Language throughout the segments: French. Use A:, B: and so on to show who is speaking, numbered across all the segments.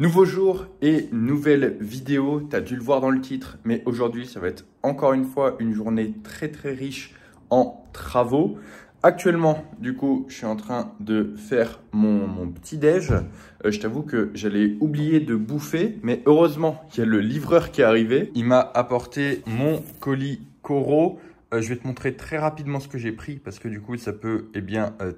A: Nouveau jour et nouvelle vidéo, tu as dû le voir dans le titre, mais aujourd'hui ça va être encore une fois une journée très riche en travaux. Actuellement, du coup, je suis en train de faire mon petit déj. Je t'avoue que j'allais oublier de bouffer, mais heureusement, il y a le livreur qui est arrivé. Il m'a apporté mon colis Coro. Je vais te montrer très rapidement ce que j'ai pris parce que du coup, ça peut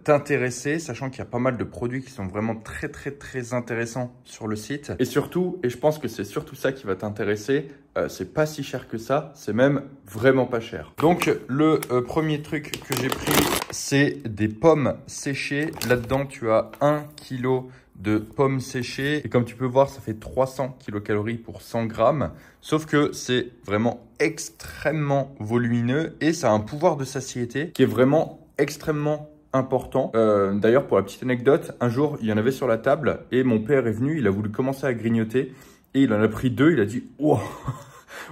A: t'intéresser, sachant qu'il y a pas mal de produits qui sont vraiment très intéressants sur le site. Et surtout, et je pense que c'est surtout ça qui va t'intéresser, c'est pas si cher que ça, c'est même vraiment pas cher. Donc, le premier truc que j'ai pris, c'est des pommes séchées. Là-dedans, tu as 1 kg de pommes séchées. Et comme tu peux voir, ça fait 300 kilocalories pour 100 grammes. Sauf que c'est vraiment extrêmement volumineux et ça a un pouvoir de satiété qui est vraiment extrêmement important. D'ailleurs, pour la petite anecdote, un jour, il y en avait sur la table et mon père est venu, il a voulu commencer à grignoter et il en a pris 2. Il a dit « Wow !»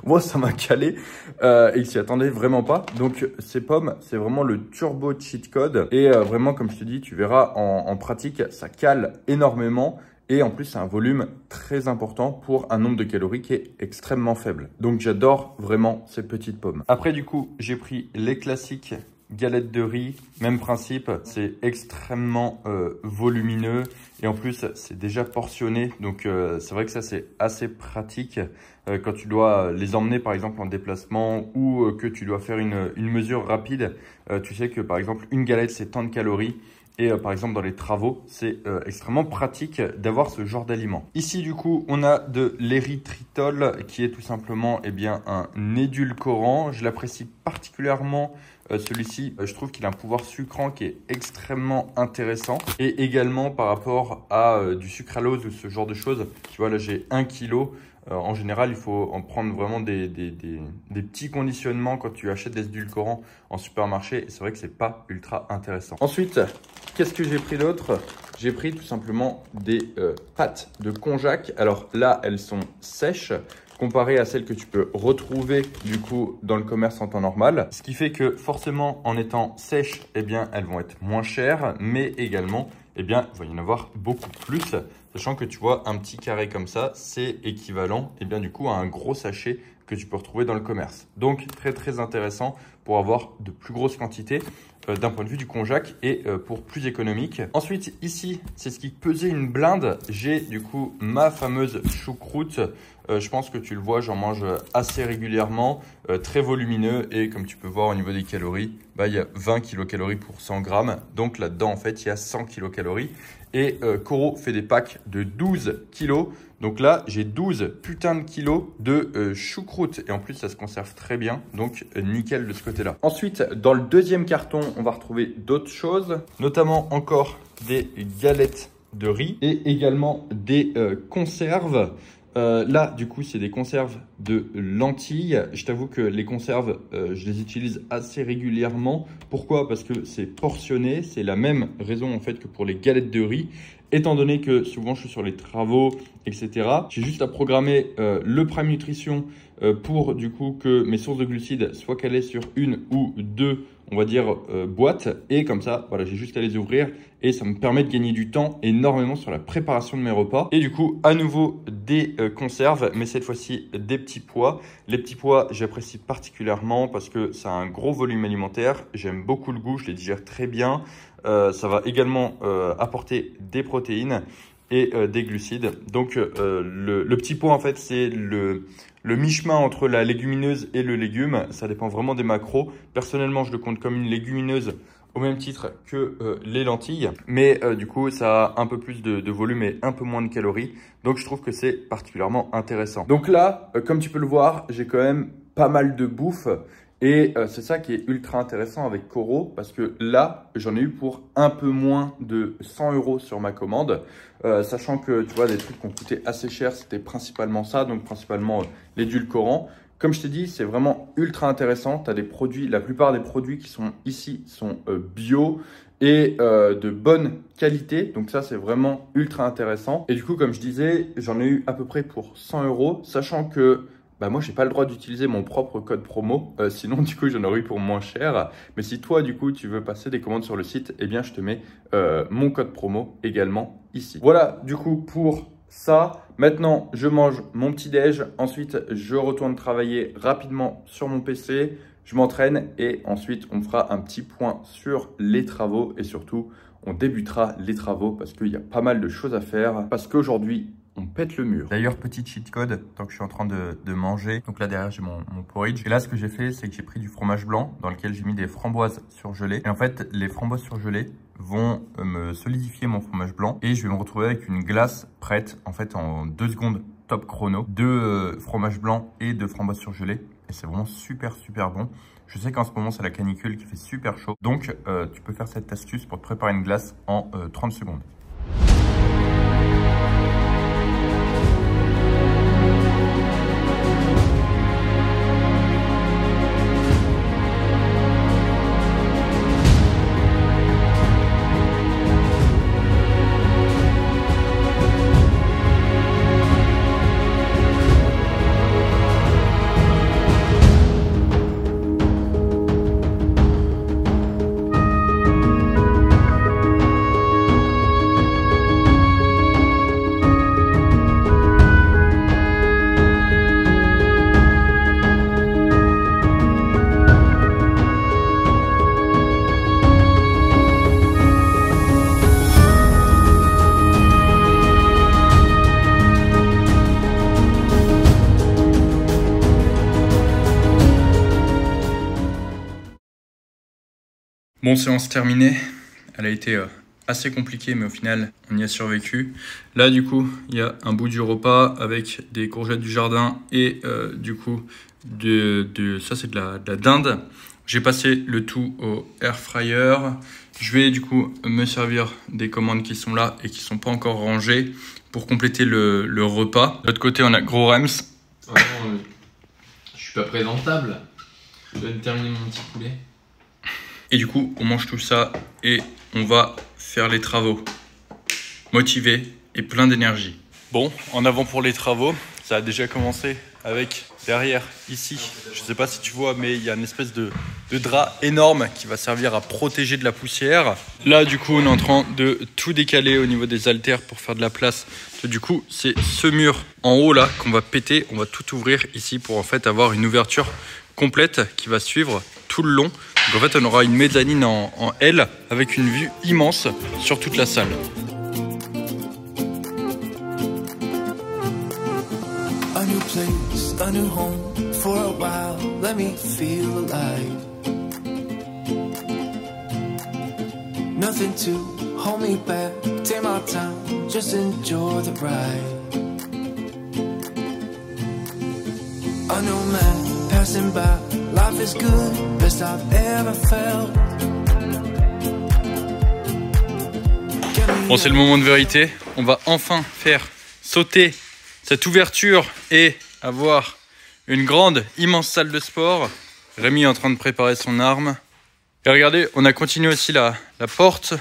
A: Moi, ça m'a calé et il s'y attendait vraiment pas. Donc, ces pommes, c'est vraiment le turbo cheat code. Et vraiment, comme je te dis, tu verras en pratique, ça cale énormément. Et en plus, c'est un volume très important pour un nombre de calories qui est extrêmement faible. Donc, j'adore vraiment ces petites pommes. Après, du coup, j'ai pris les classiques galettes de riz. Même principe, c'est extrêmement volumineux. Et en plus, c'est déjà portionné. Donc, c'est vrai que ça, c'est assez pratique quand tu dois les emmener, par exemple, en déplacement ou que tu dois faire une mesure rapide. Tu sais que, par exemple, une galette, c'est tant de calories. Et par exemple, dans les travaux, c'est extrêmement pratique d'avoir ce genre d'aliment. Ici, du coup, on a de l'érythritol qui est tout simplement un édulcorant. Je l'apprécie particulièrement. Celui-ci, je trouve qu'il a un pouvoir sucrant qui est extrêmement intéressant. Et également par rapport à du sucralose ou ce genre de choses. Tu vois, là, j'ai 1 kg. En général, il faut en prendre vraiment des petits conditionnements quand tu achètes des édulcorants en supermarché. Et c'est vrai que c'est pas ultra intéressant. Ensuite, qu'est-ce que j'ai pris d'autre? J'ai pris tout simplement des pâtes de konjac. Alors là, elles sont sèches comparées à celles que tu peux retrouver du coup dans le commerce en temps normal. Ce qui fait que forcément, en étant sèches, elles vont être moins chères, mais également, il va y en avoir beaucoup plus. Sachant que tu vois, un petit carré comme ça, c'est équivalent du coup à un gros sachet que tu peux retrouver dans le commerce. Donc, très intéressant pour avoir de plus grosses quantités d'un point de vue du konjac et pour plus économique. Ensuite, ici, c'est ce qui pesait une blinde. J'ai du coup ma fameuse choucroute. Je pense que tu le vois, j'en mange assez régulièrement, très volumineux. Et comme tu peux voir au niveau des calories, il y a 20 kilocalories pour 100 grammes. Donc là-dedans, en fait, il y a 100 kilocalories. Et Coro fait des packs de 12 kilos. Donc là, j'ai 12 putains de kilos de choucroute. Et en plus, ça se conserve très bien. Donc, nickel de ce côté-là. Ensuite, dans le deuxième carton, on va retrouver d'autres choses. Notamment encore des galettes de riz. Et également des conserves. Là, du coup, c'est des conserves de lentilles. Je t'avoue que les conserves, je les utilise assez régulièrement. Pourquoi? Parce que c'est portionné. C'est la même raison en fait que pour les galettes de riz. Étant donné que souvent je suis sur les travaux, etc. J'ai juste à programmer le Prime Nutrition pour du coup que mes sources de glucides soient calées sur une ou deux, on va dire, boîtes. Et comme ça, voilà, j'ai juste à les ouvrir et ça me permet de gagner du temps énormément sur la préparation de mes repas. Et du coup, à nouveau des conserves, mais cette fois-ci des petits pois. Les petits pois, j'apprécie particulièrement parce que ça a un gros volume alimentaire. J'aime beaucoup le goût, je les digère très bien. Ça va également apporter des protéines et des glucides. Donc, le petit pois, en fait, c'est le mi-chemin entre la légumineuse et le légume. Ça dépend vraiment des macros. Personnellement, je le compte comme une légumineuse au même titre que les lentilles. Mais du coup, ça a un peu plus de volume et un peu moins de calories. Donc, je trouve que c'est particulièrement intéressant. Donc là, comme tu peux le voir, j'ai quand même pas mal de bouffe. Et c'est ça qui est ultra intéressant avec Coro parce que là, j'en ai eu pour un peu moins de 100 € sur ma commande. Sachant que tu vois, des trucs qui ont coûté assez cher, c'était principalement ça, donc principalement l'édulcorant. Comme je t'ai dit, c'est vraiment ultra intéressant. Tu as des produits, la plupart des produits qui sont ici sont bio et de bonne qualité. Donc ça, c'est vraiment ultra intéressant. Et du coup, comme je disais, j'en ai eu à peu près pour 100 €, sachant que moi, je n'ai pas le droit d'utiliser mon propre code promo. Sinon, du coup, j'en aurais eu pour moins cher. Mais si toi, du coup, tu veux passer des commandes sur le site, je te mets mon code promo également ici. Voilà, du coup, pour ça. Maintenant, je mange mon petit déj. Ensuite, je retourne travailler rapidement sur mon PC. Je m'entraîne et ensuite, on fera un petit point sur les travaux et surtout, on débutera les travaux parce qu'il y a pas mal de choses à faire parce qu'aujourd'hui, on pète le mur. D'ailleurs, petit cheat code, tant que je suis en train de manger. Donc là, derrière, j'ai mon porridge. Et là, ce que j'ai fait, c'est que j'ai pris du fromage blanc dans lequel j'ai mis des framboises surgelées. Et en fait, les framboises surgelées vont me solidifier mon fromage blanc. Et je vais me retrouver avec une glace prête, en fait, en 2 secondes top chrono. De fromage blanc et de framboises surgelées. Et c'est vraiment super bon. Je sais qu'en ce moment, c'est la canicule qui fait super chaud. Donc, tu peux faire cette astuce pour te préparer une glace en 30 secondes. Bon, séance terminée. Elle a été assez compliquée, mais au final, on y a survécu. Là, du coup, il y a un bout du repas avec des courgettes du jardin et du coup, ça, c'est de la dinde. J'ai passé le tout au air fryer. Je vais du coup me servir des commandes qui sont là et qui ne sont pas encore rangées pour compléter le repas. De l'autre côté, on a Gros Rems.
B: Vraiment, je suis pas présentable. Je viens de terminer mon petit poulet.
A: Et du coup, on mange tout ça et on va faire les travaux. Motivé et plein d'énergie. Bon, en avant pour les travaux, ça a déjà commencé avec derrière, ici. Je ne sais pas si tu vois, mais il y a une espèce de drap énorme qui va servir à protéger de la poussière. Là, du coup, on est en train de tout décaler au niveau des haltères pour faire de la place. Du coup, c'est ce mur en haut là qu'on va péter. On va tout ouvrir ici pour en fait avoir une ouverture complète qui va suivre tout le long. Donc en fait, on aura une mezzanine en L avec une vue immense sur toute la salle.
C: A new place, a new home, for a while, let me feel alive. Nothing to hold me back, take my time, just enjoy the ride. A new man passing by, life is good, best I've ever felt.
A: Bon, c'est le moment de vérité, on va enfin faire sauter cette ouverture et avoir une grande, immense salle de sport. Rémi est en train de préparer son arme. Et regardez, on a continué aussi la porte.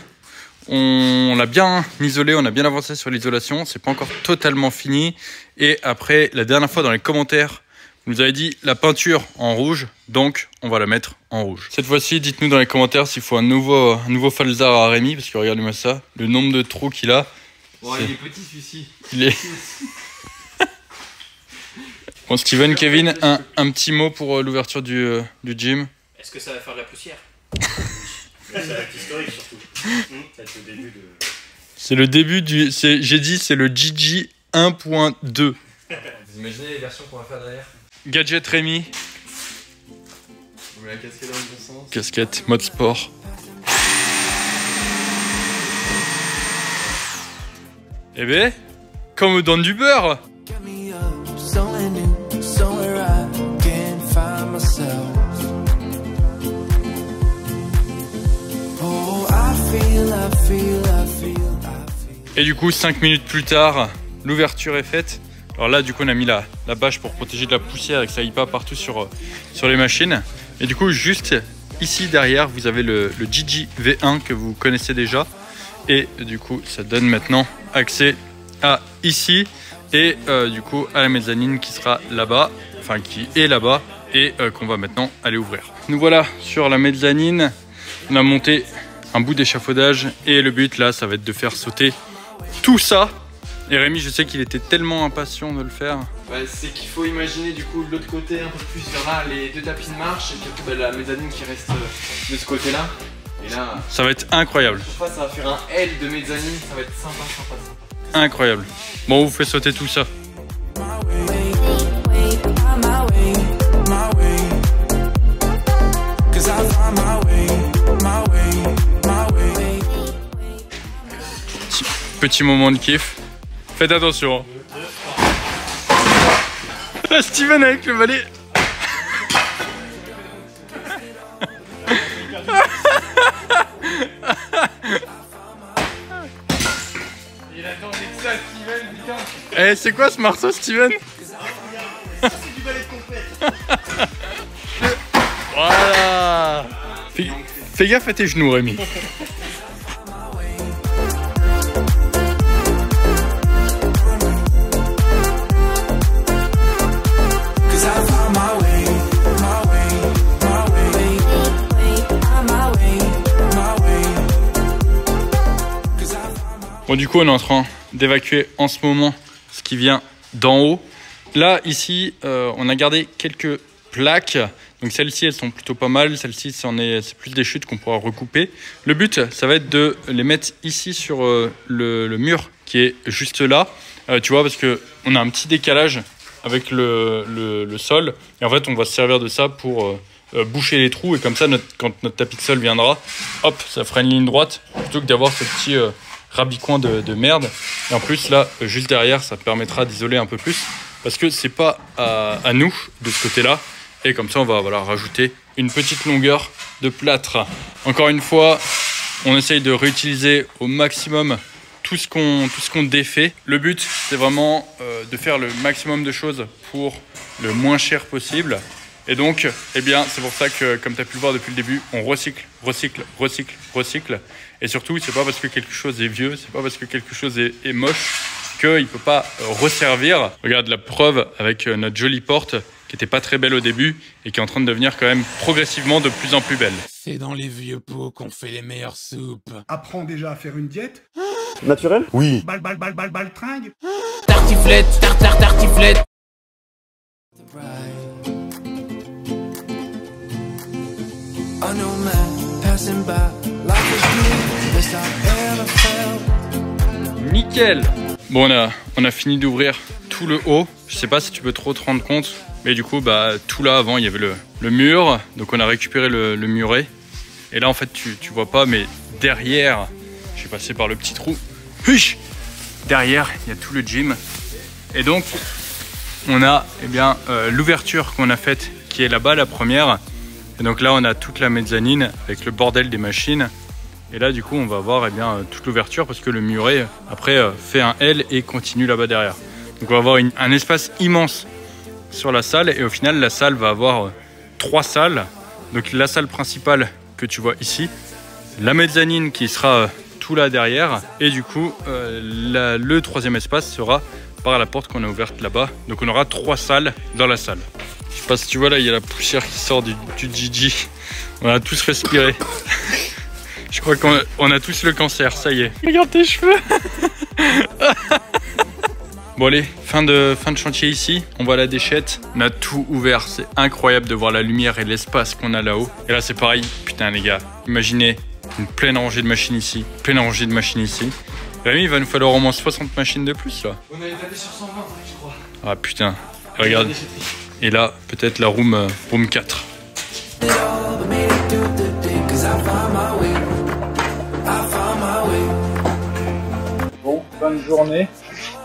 A: On l'a bien isolée, on a bien avancé sur l'isolation. C'est pas encore totalement fini. Et après, la dernière fois dans les commentaires, vous nous avez dit la peinture en rouge. Donc, on va la mettre en rouge. Cette fois-ci, dites-nous dans les commentaires s'il faut un nouveau falzar à Rémi. Parce que regardez-moi ça, le nombre de trous qu'il a.
B: Oh, il est petit celui-ci.
A: Il est... Bon, Steven, Kevin, un petit mot pour l'ouverture du gym.
D: Est-ce que ça va faire de la poussière? Ça va être historique surtout. Ça va être le début de...
A: C'est le début du... J'ai dit c'est le GG 1.2.
B: Vous imaginez les versions qu'on va faire derrière?
A: Gadget Rémi.
B: Vous la casquette dans le bon sens.
A: Casquette, mode sport. Eh ben, comme on donne du beurre.
C: Get me up, somewhere new, somewhere I can find myself. Oh, I feel.
A: Et du coup, 5 minutes plus tard, l'ouverture est faite. Alors là, du coup, on a mis la bâche pour protéger de la poussière et que ça aille pas partout sur les machines. Et du coup, juste ici derrière, vous avez le GG V1 que vous connaissez déjà. Et du coup, ça donne maintenant accès à ici et du coup à la mezzanine qui sera là-bas, enfin qui est là-bas et qu'on va maintenant aller ouvrir. Nous voilà sur la mezzanine. On a monté un bout d'échafaudage et le but là, ça va être de faire sauter tout ça Et Rémi, je sais qu'il était tellement impatient de le faire.
B: Bah, c'est qu'il faut imaginer du coup de l'autre côté un peu plus vers là les 2 tapis de marche et puis après bah, la mezzanine qui reste de ce côté là. Et là,
A: ça va être incroyable.
B: ça va faire un L de mezzanine, ça va être sympa.
A: Incroyable. Bon, on vous fait sauter tout ça. Petit moment de kiff. Faites attention. Là, Steven avec le balai.
B: Il attendait que ça, Steven, putain.
A: Eh, c'est quoi ce marteau, Steven?
D: C'est du balai de compète.
A: Voilà. Fais gaffe à tes genoux, Rémi. Bon, du coup, on est en train d'évacuer en ce moment ce qui vient d'en haut. Là, ici, on a gardé quelques plaques. Donc celles-ci, elles sont plutôt pas mal. Celles-ci, c'est plus des chutes qu'on pourra recouper. Le but, ça va être de les mettre ici sur le mur qui est juste là. Tu vois, parce qu'on a un petit décalage avec le sol. Et en fait, on va se servir de ça pour boucher les trous. Et comme ça, quand notre tapis de sol viendra, hop, ça fera une ligne droite. Plutôt que d'avoir ce petit rabicoin de merde. Et en plus, là, juste derrière, ça permettra d'isoler un peu plus. Parce que c'est pas à nous, de ce côté-là. Et comme ça, on va rajouter une petite longueur de plâtre. Encore une fois, on essaye de réutiliser au maximum tout ce qu'on défait. Le but, c'est vraiment de faire le maximum de choses pour le moins cher possible. Et donc, eh bien, c'est pour ça que, comme tu as pu le voir depuis le début, on recycle. Et surtout, c'est pas parce que quelque chose est vieux, c'est pas parce que quelque chose est moche qu'il ne peut pas resservir. Regarde la preuve avec notre jolie porte qui n'était pas très belle au début et qui est en train de devenir quand même progressivement de plus en plus belle.
C: C'est dans les vieux pots qu'on fait les meilleures soupes.
E: Apprends déjà à faire une diète.
F: Naturel? Oui.
E: Baltringue.
C: Tartiflette, tartiflette.
A: Nickel. Bon, on a fini d'ouvrir tout le haut. Je sais pas si tu peux trop te rendre compte, mais du coup, bah, tout là avant, il y avait le mur. Donc on a récupéré le muret. Et là, en fait, tu vois pas, mais derrière, j'ai passé par le petit trou. Huch! Derrière, il y a tout le gym. Et donc, on a l'ouverture qu'on a faite qui est là-bas, la première. Et donc là, on a toute la mezzanine avec le bordel des machines. Et là, du coup, on va avoir toute l'ouverture parce que le muret, après, fait un L et continue là-bas derrière. Donc on va avoir un espace immense sur la salle. Et au final, la salle va avoir 3 salles. Donc la salle principale que tu vois ici. La mezzanine qui sera tout là derrière. Et du coup, le troisième espace sera par la porte qu'on a ouverte là-bas. Donc on aura 3 salles dans la salle. Je sais pas si tu vois là, il y a la poussière qui sort du Gigi. On a tous respiré. Je crois qu'on a tous le cancer, ça y est. Regarde tes cheveux. Bon allez, fin de chantier ici. On voit la déchette. On a tout ouvert. C'est incroyable de voir la lumière et l'espace qu'on a là-haut. Et là c'est pareil. Putain les gars, imaginez une pleine rangée de machines ici. Pleine rangée de machines ici. Rémi, il va nous falloir au moins 60 machines de plus là.
B: On avait tapé sur 120, je crois.
A: Ah putain. Regarde. Et là, peut-être la room 4. Bon, fin de journée.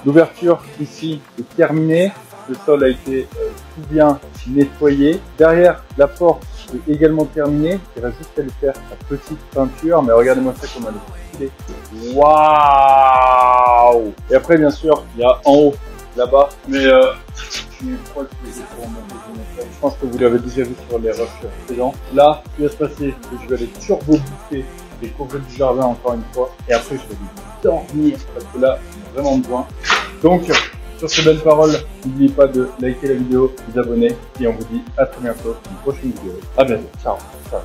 A: L'ouverture ici est terminée. Le sol a été tout bien nettoyé. Derrière, la porte est également terminée. Il reste juste à lui faire la petite peinture. Mais regardez-moi ça comme elle est stylée. Waouh! Et après, bien sûr, il y a en haut, là-bas. Mais je pense que vous l'avez déjà vu sur les rushs précédents. Là, ce qui va se passer, c'est que je vais aller turbo-bouffer les courgettes du jardin encore une fois. Et après, je vais dormir parce que là, j'en ai vraiment besoin. Donc, sur ces belles paroles, n'oubliez pas de liker la vidéo, de vous abonner. Et on vous dit à très bientôt pour une prochaine vidéo. À bientôt. Ciao. Ciao.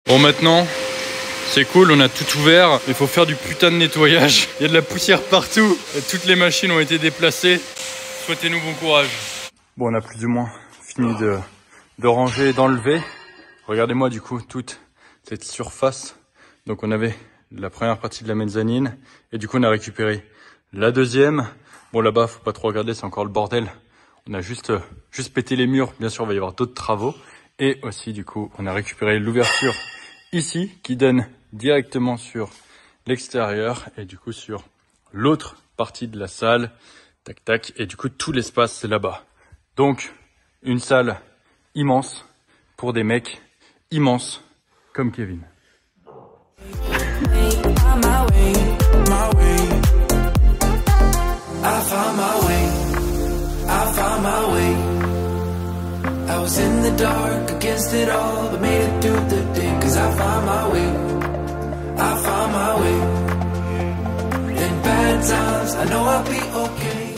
A: Bon, maintenant, C'est cool, on a tout ouvert. Il faut faire du putain de nettoyage. Il y a de la poussière partout. Et toutes les machines ont été déplacées. Souhaitez-nous bon courage. Bon, on a plus ou moins fini de ranger et d'enlever. Regardez-moi du coup toute cette surface. Donc on avait la première partie de la mezzanine. Et du coup on a récupéré la deuxième. Bon, là-bas, faut pas trop regarder, c'est encore le bordel. On a juste pété les murs. Bien sûr, il va y avoir d'autres travaux. Et aussi, du coup, on a récupéré l'ouverture ici qui donne directement sur l'extérieur et du coup sur l'autre partie de la salle. Tac, tac. Et du coup, tout l'espace, c'est là-bas. Donc, une salle immense pour des mecs immenses comme Kevin.
C: I was in the dark against it all, but made it through the day. Cause I found my way, I found my way. In bad times, I know I'll be okay.